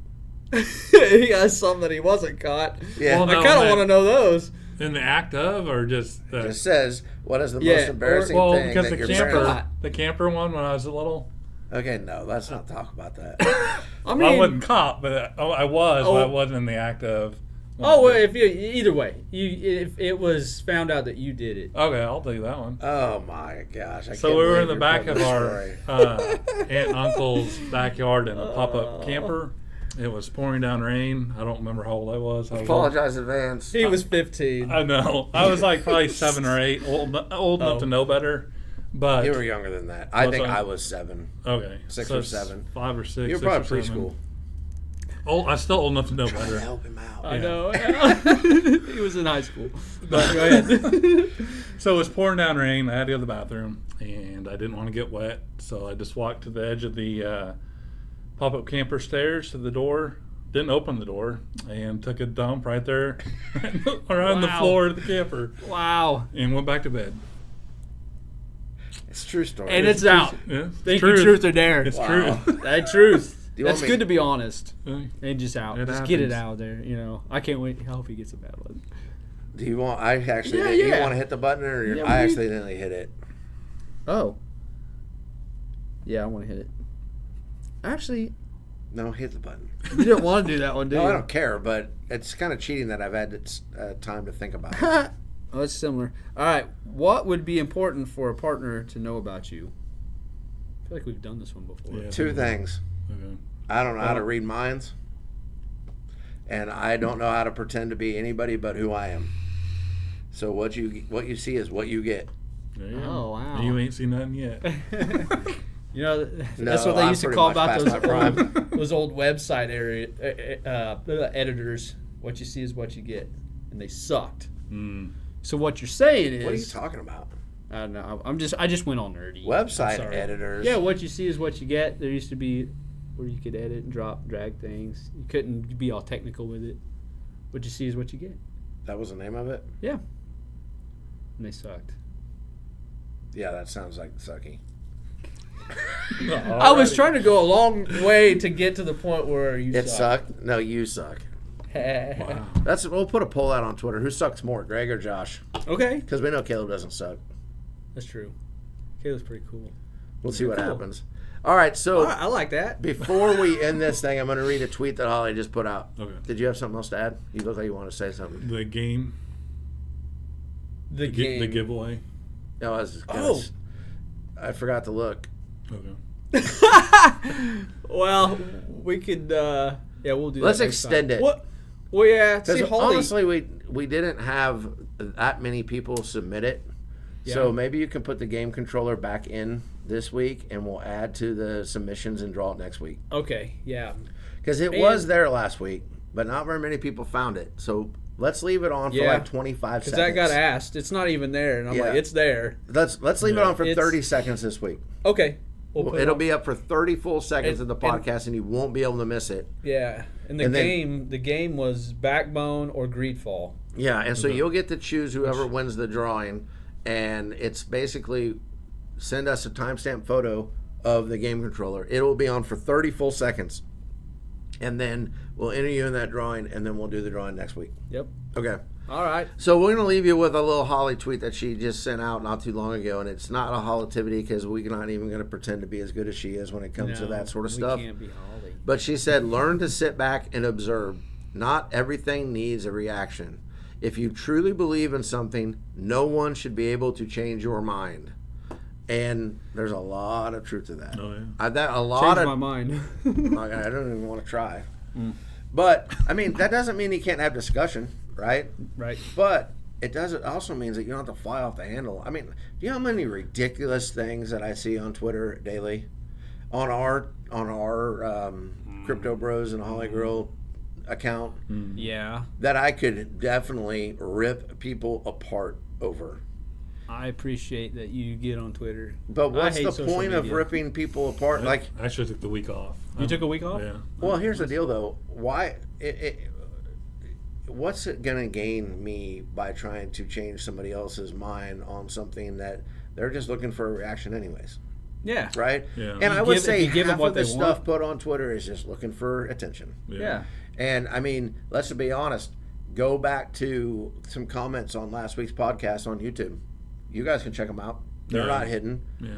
Speaker 2: He has some that he wasn't caught.
Speaker 3: Yeah.
Speaker 1: Well,
Speaker 2: I
Speaker 1: no,
Speaker 2: kind of
Speaker 1: man.
Speaker 2: want to know those.
Speaker 1: In the act of, or just the...
Speaker 3: It just says, what is the
Speaker 2: Yeah,
Speaker 3: most embarrassing
Speaker 1: well,
Speaker 3: thing
Speaker 1: because
Speaker 3: that
Speaker 1: the
Speaker 3: your
Speaker 1: camper,
Speaker 3: parents...
Speaker 1: the camper one when I was little,
Speaker 3: Okay, no, let's not talk about that.
Speaker 2: I
Speaker 1: I
Speaker 2: mean,
Speaker 1: wasn't caught, but I was, but I
Speaker 2: Oh.
Speaker 1: wasn't in the act of.
Speaker 2: oh, well, if you either way, if it was found out that you did it.
Speaker 1: Okay, I'll do that one.
Speaker 3: Oh my gosh. I
Speaker 1: So
Speaker 3: can't
Speaker 1: we were
Speaker 3: believe
Speaker 1: in the
Speaker 3: you're
Speaker 1: back
Speaker 3: putting
Speaker 1: of
Speaker 3: this
Speaker 1: our
Speaker 3: story.
Speaker 1: aunt and uncle's backyard in a pop-up camper. It was pouring down rain. I don't remember how old I was. I was
Speaker 3: Apologize in advance.
Speaker 2: He was 15.
Speaker 1: I know. I was like probably 7 or 8, old enough to know better. But
Speaker 3: You were younger than that. I
Speaker 1: Was
Speaker 3: think
Speaker 1: I?
Speaker 3: I was 7.
Speaker 1: okay,
Speaker 3: 6
Speaker 1: so
Speaker 3: or
Speaker 1: it's
Speaker 3: 7.
Speaker 1: 5 or 6.
Speaker 3: You were
Speaker 1: 6
Speaker 3: probably
Speaker 1: or 7.
Speaker 3: preschool.
Speaker 1: Oh, I'm still old enough to know
Speaker 3: Trying to
Speaker 1: better.
Speaker 3: help him out.
Speaker 2: I
Speaker 1: Yeah.
Speaker 2: know. He was in high school. But go ahead.
Speaker 1: So it was pouring down rain. I had to go to the bathroom, and I didn't want to get wet, so I just walked to the edge of the pop-up camper stairs to the door. Didn't open the door, and took a dump right there around the
Speaker 2: Wow.
Speaker 1: floor of the camper,
Speaker 2: Wow.
Speaker 1: and went back to bed.
Speaker 3: It's a true story.
Speaker 2: And it's out.
Speaker 1: Yeah,
Speaker 2: Thank you, truth or dare.
Speaker 1: It's
Speaker 3: Wow.
Speaker 1: true.
Speaker 2: That truth.
Speaker 3: you
Speaker 2: That's
Speaker 3: want me-
Speaker 2: good to be honest.
Speaker 1: Yeah.
Speaker 2: And just out.
Speaker 1: It
Speaker 2: Just get it
Speaker 1: happens.
Speaker 2: out there. You know, I can't wait. I hope he gets a bad one.
Speaker 3: Do you want? I actually.
Speaker 2: Yeah,
Speaker 3: You
Speaker 2: yeah.
Speaker 3: want to hit the button, or
Speaker 2: Yeah,
Speaker 3: I
Speaker 2: we-
Speaker 3: accidentally hit it?
Speaker 2: Oh. Yeah, I want to hit it. Actually,
Speaker 3: No, hit the button.
Speaker 2: you didn't want to do that one, did
Speaker 3: No,
Speaker 2: you?
Speaker 3: I don't care, but it's kind of cheating that I've had time to think about it.
Speaker 2: Oh, it's similar. All right. What would be important for a partner to know about you? I feel like we've done this one before.
Speaker 1: Yeah.
Speaker 3: 2 things.
Speaker 1: Okay.
Speaker 3: I don't know how to
Speaker 1: Well-
Speaker 3: read minds, and I don't know how to pretend to be anybody but who I am. So what you see is what you get.
Speaker 1: There you go.
Speaker 2: Oh, wow.
Speaker 1: You ain't seen nothing yet.
Speaker 2: You know, that's
Speaker 3: No,
Speaker 2: what they
Speaker 3: I'm
Speaker 2: used to
Speaker 3: pretty
Speaker 2: call
Speaker 3: much
Speaker 2: about
Speaker 3: past
Speaker 2: those
Speaker 3: my prime.
Speaker 2: those old website editors. What you see is what you get, and they sucked.
Speaker 1: Mm.
Speaker 2: So what you're saying is,
Speaker 3: What are you talking about?
Speaker 2: I don't know. I just went all nerdy. I'm
Speaker 3: Website
Speaker 2: sorry.
Speaker 3: editors.
Speaker 2: Yeah, what you see is what you get. There used to be where you could edit and drag things. You couldn't be all technical with it. What you see is what you get.
Speaker 3: That was the name of it?
Speaker 2: Yeah. And they sucked.
Speaker 3: Yeah, that sounds like sucky.
Speaker 2: I was trying to go a long way to get to the point where you
Speaker 3: It
Speaker 2: suck.
Speaker 3: sucked? No, you suck.
Speaker 1: Wow.
Speaker 3: We'll put a poll out on Twitter. Who sucks more, Greg or Josh?
Speaker 2: Okay.
Speaker 3: Because we know Caleb doesn't suck.
Speaker 2: That's true. Caleb's pretty cool.
Speaker 3: We'll see what
Speaker 2: Cool.
Speaker 3: happens. All right, so
Speaker 2: I like that.
Speaker 3: before we end this thing, I'm going to read a tweet that Holly just put out.
Speaker 1: Okay.
Speaker 3: Did you have something else to add? You look like you want to say something.
Speaker 1: The game.
Speaker 2: The game.
Speaker 1: The giveaway.
Speaker 3: No, I was just gonna
Speaker 2: Oh.
Speaker 3: I forgot to look.
Speaker 1: Okay.
Speaker 2: Well, we could. Yeah, we'll do.
Speaker 3: Let's
Speaker 2: that next
Speaker 3: extend
Speaker 2: time.
Speaker 3: it.
Speaker 2: What? Well, yeah. See,
Speaker 3: Because
Speaker 2: Holly.
Speaker 3: honestly, we didn't have that many people submit it.
Speaker 2: Yeah.
Speaker 3: So maybe you can put the game controller back in this week, and we'll add to the submissions and draw it next week.
Speaker 2: Okay. Yeah.
Speaker 3: Because it
Speaker 2: And-
Speaker 3: was there last week, but not very many people found it. So let's leave it on for
Speaker 2: Yeah.
Speaker 3: like 25
Speaker 2: Because
Speaker 3: seconds.
Speaker 2: that got asked. It's not even there, and I'm
Speaker 3: Yeah.
Speaker 2: like, it's there.
Speaker 3: Let's leave it
Speaker 1: Yeah.
Speaker 3: on for
Speaker 2: It's-
Speaker 3: 30 seconds this week.
Speaker 2: Okay. We'll put it
Speaker 3: It'll
Speaker 2: on.
Speaker 3: be up for 30 full seconds
Speaker 2: And-
Speaker 3: of the podcast, and you won't be able to miss it.
Speaker 2: Yeah. And the
Speaker 3: and then-
Speaker 2: game was Backbone or Greedfall.
Speaker 3: Yeah, and so you'll get to choose whoever wins the drawing, and it's basically send us a timestamp photo of the game controller. It will be on for 30 full seconds, and then we'll enter you in that drawing, and then we'll do the drawing next week.
Speaker 2: Yep.
Speaker 3: Okay.
Speaker 2: All right.
Speaker 3: So we're going to leave you with a little Holly tweet that she just sent out not too long ago, and it's not a Holitivity because we're not even going to pretend to be as good as she is when it comes to that sort of stuff.
Speaker 2: We can't be Holly.
Speaker 3: But she said, learn to sit back and observe. Not everything needs a reaction. If you truly believe in something, no one should be able to change your mind. And there's a lot of truth to that.
Speaker 1: Oh, yeah.
Speaker 2: Changed my mind.
Speaker 3: I don't even want to try. But, I mean, that doesn't mean you can't have discussion, right?
Speaker 2: Right.
Speaker 3: But it also means that you don't have to fly off the handle. I mean, do you know how many ridiculous things that I see on Twitter daily? On our Crypto Bros and Holly Girl account?
Speaker 2: Yeah.
Speaker 3: That I could definitely rip people apart over.
Speaker 2: I appreciate that you get on Twitter.
Speaker 3: But what's
Speaker 2: I hate
Speaker 3: the
Speaker 2: social
Speaker 3: point of
Speaker 2: media.
Speaker 3: ripping people apart? Like,
Speaker 1: I actually took the week off.
Speaker 2: You took a week off?
Speaker 1: Yeah.
Speaker 3: well, here's the deal, though. Why? What's it going to gain me by trying to change somebody else's mind on something that they're just looking for a reaction anyways?
Speaker 2: Yeah.
Speaker 3: Right?
Speaker 1: Yeah.
Speaker 3: And I would say
Speaker 2: if you give them
Speaker 3: half
Speaker 2: what
Speaker 3: of the
Speaker 2: they
Speaker 3: stuff
Speaker 2: want.
Speaker 3: put on Twitter is just looking for attention.
Speaker 2: Yeah.
Speaker 3: And, I mean, let's be honest. Go back to some comments on last week's podcast on YouTube. You guys can check them out. They're
Speaker 1: Yeah.
Speaker 3: not hidden.
Speaker 1: Yeah.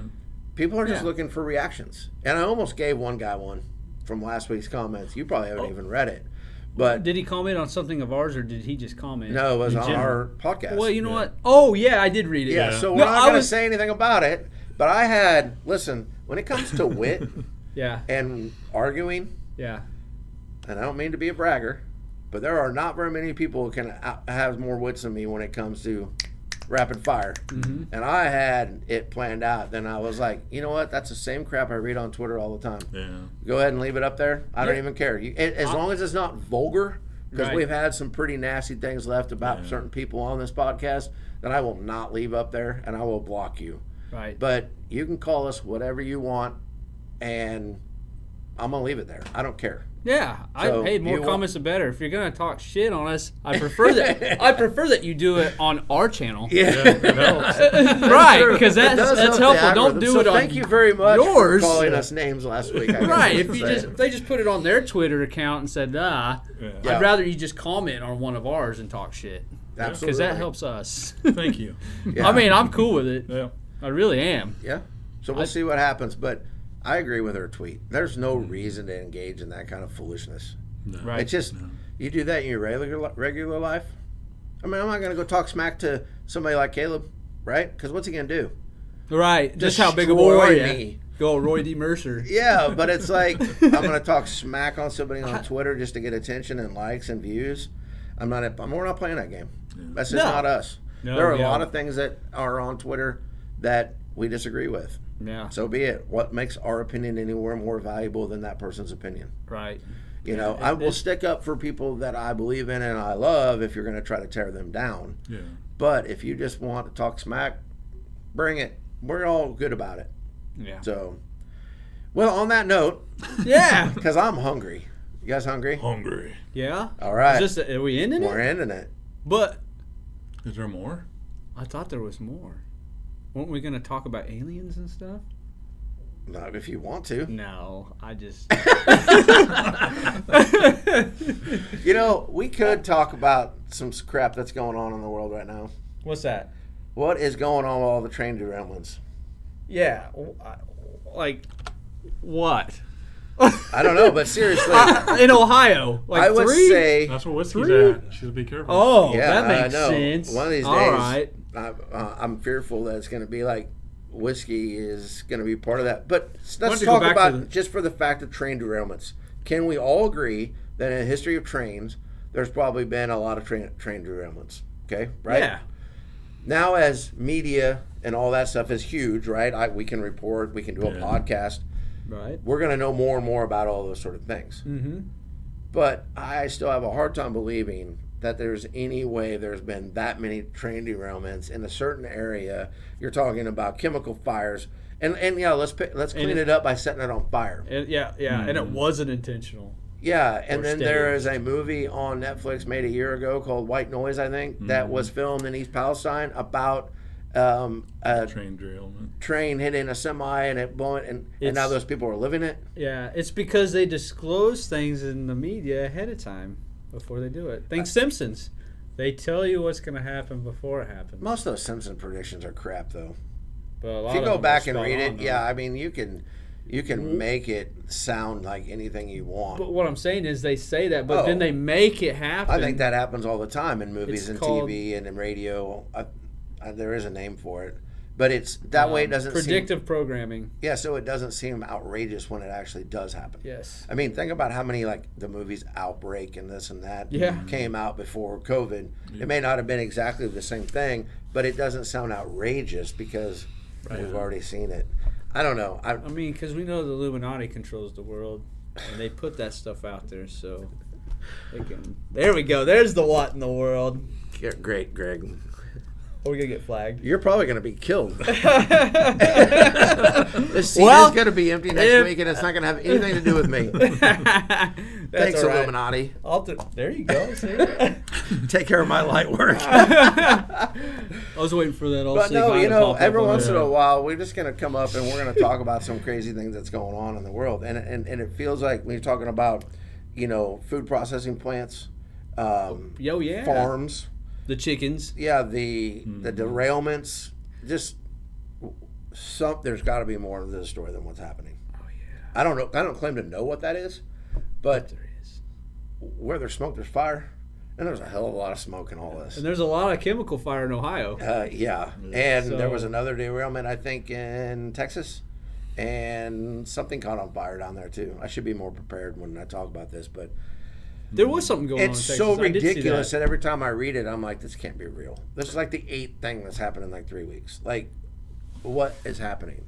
Speaker 3: People are just
Speaker 2: Yeah.
Speaker 3: looking for reactions. And I almost gave one guy one from last week's comments. You probably haven't even read it. But
Speaker 2: Did he comment on something of ours, or did he just comment?
Speaker 3: no, it was
Speaker 2: in
Speaker 3: on
Speaker 2: general?
Speaker 3: our podcast.
Speaker 2: Well, you know
Speaker 1: Yeah.
Speaker 2: what? Oh, yeah, I did read it.
Speaker 3: yeah,
Speaker 1: Yeah.
Speaker 3: so
Speaker 2: No,
Speaker 3: we're not
Speaker 2: I
Speaker 3: going to
Speaker 2: was-
Speaker 3: say anything about it. But I had, listen, when it comes to wit
Speaker 2: Yeah.
Speaker 3: and arguing,
Speaker 2: Yeah.
Speaker 3: and I don't mean to be a bragger, but there are not very many people who can have more wits than me when it comes to rapid fire.
Speaker 2: Mm-hmm.
Speaker 3: And I had it planned out. Then I was like, you know what? That's the same crap I read on Twitter all the time.
Speaker 1: Yeah.
Speaker 3: Go ahead and leave it up there. I don't
Speaker 2: Yeah.
Speaker 3: even care. As long as it's not vulgar, because
Speaker 2: Right.
Speaker 3: we've had some pretty nasty things left about
Speaker 1: Yeah.
Speaker 3: certain people on this podcast, then I will not leave up there and I will block you.
Speaker 2: Right.
Speaker 3: But you can call us whatever you want, and I'm going to leave it there. I don't care.
Speaker 2: Yeah,
Speaker 3: So,
Speaker 2: hey, more
Speaker 3: you
Speaker 2: comments the better. If you're gonna talk shit on us, I prefer that. I prefer that you do it on our channel.
Speaker 3: Yeah.
Speaker 1: That helps.
Speaker 2: Right,
Speaker 3: True.
Speaker 2: because
Speaker 3: It
Speaker 2: that's
Speaker 3: does help the
Speaker 2: helpful. Don't
Speaker 3: algorithm.
Speaker 2: do
Speaker 3: So
Speaker 2: it on
Speaker 3: thank you very much
Speaker 2: yours.
Speaker 3: for calling us names last week. I guess
Speaker 2: Right,
Speaker 3: is
Speaker 2: if you
Speaker 3: what I'm
Speaker 2: just
Speaker 3: saying.
Speaker 2: if they just put it on their Twitter account and said,
Speaker 1: Yeah.
Speaker 3: Yeah.
Speaker 2: I'd rather you just comment on one of ours and talk shit.
Speaker 3: Absolutely.
Speaker 2: Because that helps us.
Speaker 1: Thank you.
Speaker 3: Yeah.
Speaker 2: I mean, I'm cool with it.
Speaker 1: Yeah.
Speaker 2: I really am.
Speaker 3: Yeah. So we'll see what happens. But I agree with her tweet. There's no reason to engage in that kind of foolishness.
Speaker 1: No.
Speaker 2: Right.
Speaker 3: It's just, you do that in your regular life. I mean, I'm not going to go talk smack to somebody like Caleb, right? Because what's he going to do?
Speaker 2: Right. Just how big a boy are
Speaker 3: Destroy
Speaker 2: you?
Speaker 3: me.
Speaker 2: Go Roy D. Mercer.
Speaker 3: Yeah, but it's like, I'm going to talk smack on somebody on Twitter just to get attention and likes and views. We're not playing that game. That's just
Speaker 2: No.
Speaker 3: not us.
Speaker 2: No,
Speaker 3: There are
Speaker 2: yeah.
Speaker 3: a lot of things that are on Twitter that we disagree with.
Speaker 2: Yeah.
Speaker 3: So be it. What makes our opinion anywhere more valuable than that person's opinion?
Speaker 2: Right.
Speaker 3: You know, I will stick up for people that I believe in and I love if you're going to try to tear them down.
Speaker 1: Yeah.
Speaker 3: But if you just want to talk smack, bring it. We're all good about it.
Speaker 2: Yeah.
Speaker 3: So, well, on that note,
Speaker 2: Yeah.
Speaker 3: because I'm hungry. You guys hungry?
Speaker 1: Hungry.
Speaker 2: Yeah.
Speaker 3: All right.
Speaker 2: Is this, are we ending
Speaker 3: We're
Speaker 2: it?
Speaker 3: ending it.
Speaker 2: But
Speaker 1: Is there more?
Speaker 2: I thought there was more. Weren't we going to talk about aliens and stuff?
Speaker 3: Not if you want to.
Speaker 2: No, I just.
Speaker 3: You know, we could talk about some crap that's going on in the world right now.
Speaker 2: What's that?
Speaker 3: What is going on with all the train derailments?
Speaker 2: Yeah. Like, what?
Speaker 3: I don't know, but seriously,
Speaker 2: In Ohio. Like
Speaker 3: I would
Speaker 2: three?
Speaker 3: say,
Speaker 1: That's where whiskey's
Speaker 2: Three?
Speaker 1: at. Should be careful.
Speaker 2: Oh,
Speaker 3: yeah,
Speaker 2: that makes
Speaker 3: I know.
Speaker 2: sense.
Speaker 3: One of these days,
Speaker 2: All right.
Speaker 3: I'm fearful that it's going to be like whiskey is going to be part of that. But
Speaker 2: Why
Speaker 3: let's
Speaker 2: don't you go
Speaker 3: talk
Speaker 2: back
Speaker 3: about
Speaker 2: to the-
Speaker 3: just for the fact of train derailments. Can we all agree that in the history of trains, there's probably been a lot of train derailments? Okay, right?
Speaker 2: Yeah.
Speaker 3: Now, as media and all that stuff is huge, right? We can report, we can do a
Speaker 1: Yeah.
Speaker 3: podcast.
Speaker 2: Right.
Speaker 3: We're going to know more and more about all those sort of things.
Speaker 2: Mm-hmm.
Speaker 3: But I still have a hard time believing that there's any way there's been that many train derailments in a certain area. You're talking about chemical fires, and yeah, let's clean it up by setting it on fire.
Speaker 2: And, yeah, and it wasn't intentional.
Speaker 3: Yeah, and
Speaker 2: Or
Speaker 3: then there is
Speaker 2: staged.
Speaker 3: a movie on Netflix made a year ago called White Noise, I think, that was filmed in East Palestine about a
Speaker 1: Train derailment.
Speaker 3: train hitting a semi and it blowing, and now
Speaker 2: It's-
Speaker 3: those people are living it.
Speaker 2: Yeah, it's because they disclose things in the media ahead of time before they do it. Think Simpsons. They tell you what's going to happen before it happens.
Speaker 3: Most of those Simpson predictions are crap, though.
Speaker 2: But a lot
Speaker 3: If you
Speaker 2: of
Speaker 3: go
Speaker 2: them are
Speaker 3: back and
Speaker 2: spot
Speaker 3: read
Speaker 2: on,
Speaker 3: it,
Speaker 2: though.
Speaker 3: yeah, I mean, you can make it sound like anything you want.
Speaker 2: But what I'm saying is they say that, but then
Speaker 3: Oh.
Speaker 2: they make it happen.
Speaker 3: I think that happens all the time in movies
Speaker 2: It's
Speaker 3: and
Speaker 2: called-
Speaker 3: TV and in radio. There is a name for it, but it's that way. It doesn't
Speaker 2: predictive programming.
Speaker 3: seem, yeah, so it doesn't seem outrageous when it actually does happen.
Speaker 2: Yes.
Speaker 3: I mean, think about how many like the movies Outbreak and this and that
Speaker 2: Yeah.
Speaker 3: came out before COVID. It may not have been exactly the same thing, but it doesn't sound outrageous because we've already seen it. I don't know.
Speaker 2: I mean, because we know the Illuminati controls the world, and they put that stuff out there, so they can. There we go. There's the what in the world.
Speaker 3: Great, Greg.
Speaker 2: Are we gonna get flagged?
Speaker 3: You're probably going to be killed. This seat
Speaker 2: Well,
Speaker 3: is going to be empty next week, and it's not going to have anything to do with me. Thanks,
Speaker 2: all right.
Speaker 3: Illuminati.
Speaker 2: There you go. See?
Speaker 3: Take care of my light work.
Speaker 2: I was waiting for that.
Speaker 3: But no, you know, every once in
Speaker 1: there.
Speaker 3: a while, we're just going to come up and we're going to talk about some crazy things that's going on in the world. And it feels like when you're talking about, you know, food processing plants,
Speaker 2: Yo, yeah.
Speaker 3: farms,
Speaker 2: The chickens.
Speaker 3: yeah, the derailments, just there's got to be more to this story than what's happening.
Speaker 2: Oh yeah.
Speaker 3: I don't know. I don't claim to know what that is, but
Speaker 2: There is.
Speaker 3: where there's smoke, there's fire, and there's a hell of a lot of smoke in all this.
Speaker 2: And there's a lot of chemical fire in Ohio.
Speaker 3: Yeah, and there was
Speaker 2: So-
Speaker 3: another derailment, I think, in Texas, and something caught on fire down there too. I should be more prepared when I talk about this, but
Speaker 2: There was something going on in
Speaker 3: it's
Speaker 2: Texas.
Speaker 3: so
Speaker 2: I did see
Speaker 3: ridiculous
Speaker 2: that.
Speaker 3: that every time I read it, I'm like, this can't be real. This is like the 8th thing that's happened in like 3 weeks. Like, what is happening?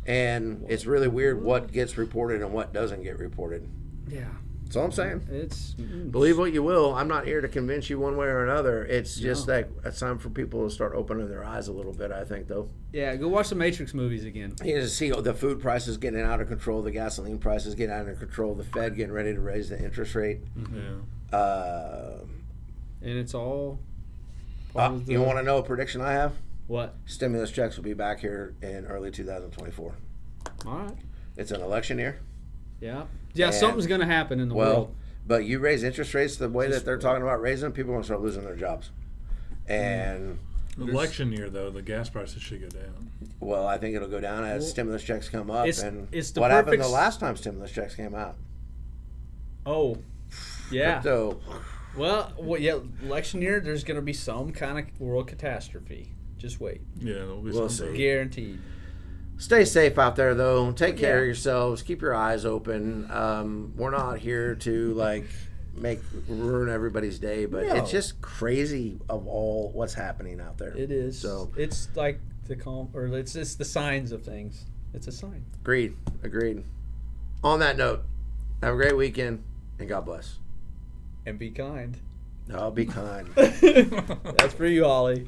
Speaker 3: And it's really weird what gets reported and what doesn't get reported.
Speaker 2: Yeah.
Speaker 3: That's all I'm saying.
Speaker 2: It's
Speaker 3: Believe what you will. I'm not here to convince you one way or another. It's just
Speaker 2: No.
Speaker 3: like it's time for people to start opening their eyes a little bit, I think, though.
Speaker 2: Yeah, go watch the Matrix movies again.
Speaker 3: You just see the food prices getting out of control, the gasoline prices getting out of control, the Fed getting ready to raise the interest rate.
Speaker 1: Yeah.
Speaker 2: And it's all part of the-
Speaker 3: You want to know a prediction I have?
Speaker 2: what?
Speaker 3: Stimulus checks will be back here in early 2024.
Speaker 2: All right.
Speaker 3: It's an election year.
Speaker 2: Yeah. Yeah,
Speaker 3: And-
Speaker 2: something's going to happen in the
Speaker 3: Well,
Speaker 2: world.
Speaker 3: but you raise interest rates the way
Speaker 2: Just-
Speaker 3: that they're talking about raising them, people are going to start losing their jobs. And,
Speaker 1: Election year, though, the gas prices should go down.
Speaker 3: well, I think it'll go down as
Speaker 2: Well,
Speaker 3: stimulus checks come up.
Speaker 2: it's-
Speaker 3: And
Speaker 2: it's the
Speaker 3: what happened
Speaker 2: perfect
Speaker 3: the last time stimulus checks came out?
Speaker 2: Oh. Yeah.
Speaker 3: So,
Speaker 2: Well, yeah, election year, there's going to be some kind of world catastrophe. Just wait.
Speaker 1: Yeah, there'll be
Speaker 3: We'll
Speaker 1: some.
Speaker 3: see.
Speaker 2: Guaranteed.
Speaker 3: stay safe out there, though. Take care
Speaker 2: Yeah.
Speaker 3: of yourselves. Keep your eyes open. We're not here to, like, ruin everybody's day, but
Speaker 2: No.
Speaker 3: it's just crazy of all what's happening out there.
Speaker 2: It is.
Speaker 3: So,
Speaker 2: It's like it's just the signs of things. It's a sign.
Speaker 3: agreed. On that note, have a great weekend, and God bless.
Speaker 2: And be kind.
Speaker 3: No, be kind.
Speaker 2: That's for you, Ollie.